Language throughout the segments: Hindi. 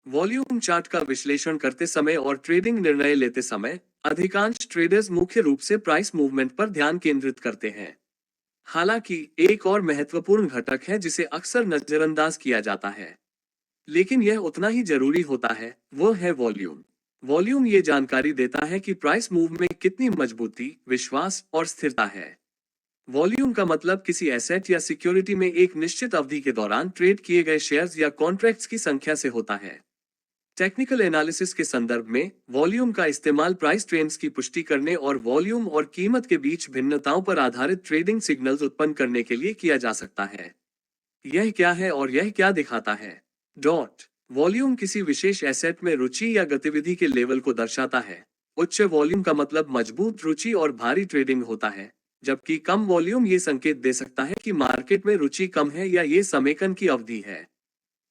वॉल्यूम चार्ट का विश्लेषण करते समय और ट्रेडिंग निर्णय लेते समय अधिकांश ट्रेडर्स मुख्य रूप से प्राइस मूवमेंट पर ध्यान केंद्रित करते हैं। हालांकि एक और महत्वपूर्ण घटक है जिसे अक्सर नजरअंदाज किया जाता है, लेकिन यह उतना ही जरूरी होता है, वो है वॉल्यूम। वॉल्यूम ये जानकारी देता है कि प्राइस मूव में कितनी मजबूती, विश्वास और स्थिरता है। वॉल्यूम का मतलब किसी एसेट या सिक्योरिटी में एक निश्चित अवधि के दौरान ट्रेड किए गए शेयर्स या कॉन्ट्रैक्ट्स की संख्या से होता है। टेक्निकल एनालिसिस के संदर्भ में वॉल्यूम का इस्तेमाल प्राइस ट्रेंड्स की पुष्टि करने और वॉल्यूम और कीमत के बीच भिन्नताओं पर आधारित ट्रेडिंग सिग्नल्स उत्पन्न करने के लिए किया जा सकता है। यह क्या है और यह क्या दिखाता है? डॉट वॉल्यूम किसी विशेष एसेट में रुचि या गतिविधि के लेवल को दर्शाता है। उच्च वॉल्यूम का मतलब मजबूत रुचि और भारी ट्रेडिंग होता है, जबकि कम वॉल्यूम ये संकेत दे सकता है कि मार्केट में रुचि कम है या ये समेकन की अवधि है।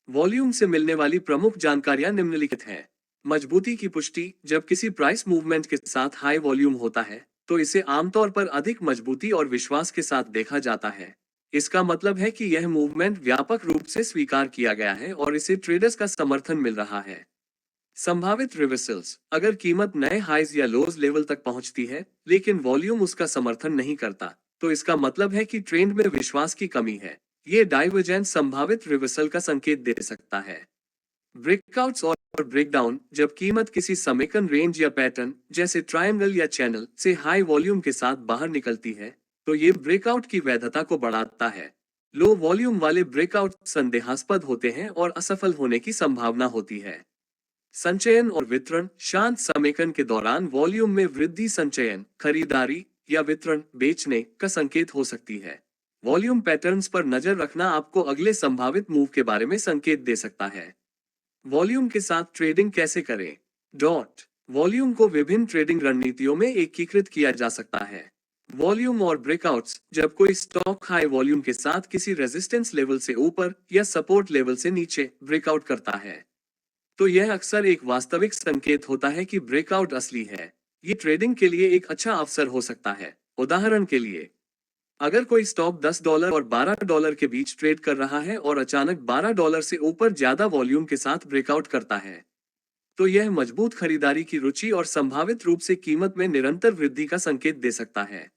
वॉल्यूम से मिलने वाली प्रमुख जानकारियां निम्नलिखित हैं। मजबूती की पुष्टि: जब किसी प्राइस मूवमेंट के साथ हाई वॉल्यूम होता है, तो इसे आमतौर पर अधिक मजबूती और विश्वास के साथ देखा जाता है। इसका मतलब है कि यह मूवमेंट व्यापक रूप से स्वीकार किया गया है और इसे ट्रेडर्स का समर्थन मिल रहा है। संभावित रिवर्सल्स: अगर कीमत नए हाइज या लोज लेवल तक पहुंचती है, लेकिन वॉल्यूम उसका समर्थन नहीं करता, तो इसका मतलब है कि ट्रेंड में विश्वास की कमी है। ये डाइवर्जेंस संभावित रिवर्सल का संकेत दे सकता है। ब्रेकआउट्स और ब्रेकडाउन: जब कीमत किसी समेकन रेंज या पैटर्न जैसे ट्रायंगल या चैनल से हाई वॉल्यूम के साथ बाहर निकलती है, तो ये ब्रेकआउट की वैधता को बढ़ाता है। लो वॉल्यूम वाले ब्रेकआउट संदेहास्पद होते हैं और असफल होने की संभावना होती है। संचयन और वितरण: शांत समेकन के दौरान वॉल्यूम में वृद्धि संचयन, खरीदारी या वितरण, बेचने का संकेत हो सकती है। वॉल्यूम पैटर्न्स पर नजर रखना आपको अगले संभावित मूव के बारे में संकेत दे सकता है। वॉल्यूम के साथ ट्रेडिंग कैसे करें? डॉट वॉल्यूम को विभिन्न ट्रेडिंग रणनीतियों में एकीकृत किया जा सकता है। वॉल्यूम और ब्रेकआउट्स: जब कोई स्टॉक हाई वॉल्यूम के साथ किसी रेजिस्टेंस लेवल से ऊपर या सपोर्ट लेवल से नीचे ब्रेकआउट करता है, तो यह अक्सर एक वास्तविक संकेत होता है कि ब्रेकआउट असली है। ये ट्रेडिंग के लिए एक अच्छा अवसर हो सकता है। उदाहरण के लिए, अगर कोई स्टॉक $10 और $12 के बीच ट्रेड कर रहा है और अचानक $12 से ऊपर ज्यादा वॉल्यूम के साथ ब्रेकआउट करता है, तो यह मजबूत खरीदारी की रुचि और संभावित रूप से कीमत में निरंतर वृद्धि का संकेत दे सकता है।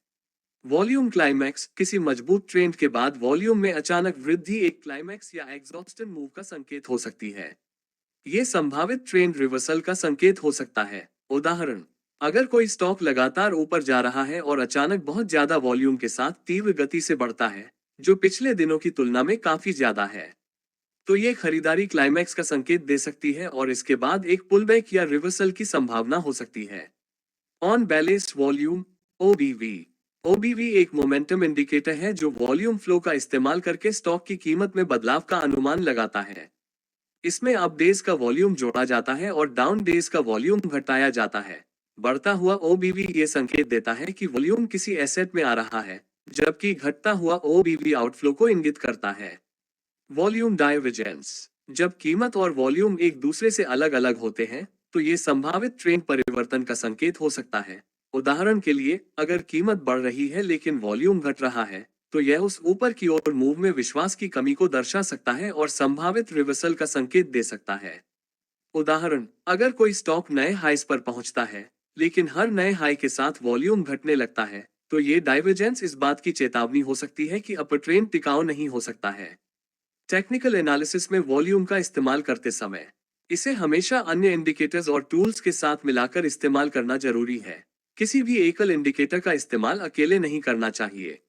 वॉल्यूम क्लाइमैक्स: किसी मजबूत ट्रेंड के बाद वॉल्यूम में अचानक वृद्धि एक क्लाइमैक्स या एग्जॉस्टन मूव का संकेत हो सकती है। ये संभावित ट्रेंड रिवर्सल का संकेत हो सकता है। उदाहरण, अगर कोई स्टॉक लगातार ऊपर जा रहा है और अचानक बहुत ज्यादा वॉल्यूम के साथ तीव्र गति से बढ़ता है, जो पिछले दिनों की तुलना में काफी ज्यादा है, तो ये खरीदारी क्लाइमैक्स का संकेत दे सकती है और इसके बाद एक पुलबैक या रिवर्सल की संभावना हो सकती है। ऑन बैलेंस वॉल्यूम (ओबीवी): ओबीवी एक मोमेंटम इंडिकेटर है जो वॉल्यूम फ्लो का इस्तेमाल करके स्टॉक की कीमत में बदलाव का अनुमान लगाता है। इसमें अप डेज का वॉल्यूम जोड़ा जाता है और डाउन डेज का वॉल्यूम घटाया जाता है। बढ़ता हुआ ओबीवी ये संकेत देता है कि वॉल्यूम किसी एसेट में आ रहा है, जबकि घटता हुआ ओबीवी आउटफ्लो को इंगित करता है। वॉल्यूम डाइवर्जेंस: जब कीमत और वॉल्यूम एक दूसरे से अलग अलग होते हैं, तो ये संभावित ट्रेंड परिवर्तन का संकेत हो सकता है। उदाहरण के लिए, अगर कीमत बढ़ रही है लेकिन वॉल्यूम घट रहा है, तो यह उस ऊपर की ओर मूव में विश्वास की कमी को दर्शा सकता है और संभावित रिवर्सल का संकेत दे सकता है। उदाहरण, अगर कोई स्टॉक नए हाईस पर पहुंचता है, लेकिन हर नए हाई के साथ वॉल्यूम घटने लगता है, तो ये डाइवर्जेंस इस बात की चेतावनी हो सकती है कि अपर ट्रेंड टिकाऊ नहीं हो सकता है। टेक्निकल एनालिसिस में वॉल्यूम का इस्तेमाल करते समय इसे हमेशा अन्य इंडिकेटर्स और टूल्स के साथ मिलाकर इस्तेमाल करना जरूरी है। किसी भी एकल इंडिकेटर का इस्तेमाल अकेले नहीं करना चाहिए।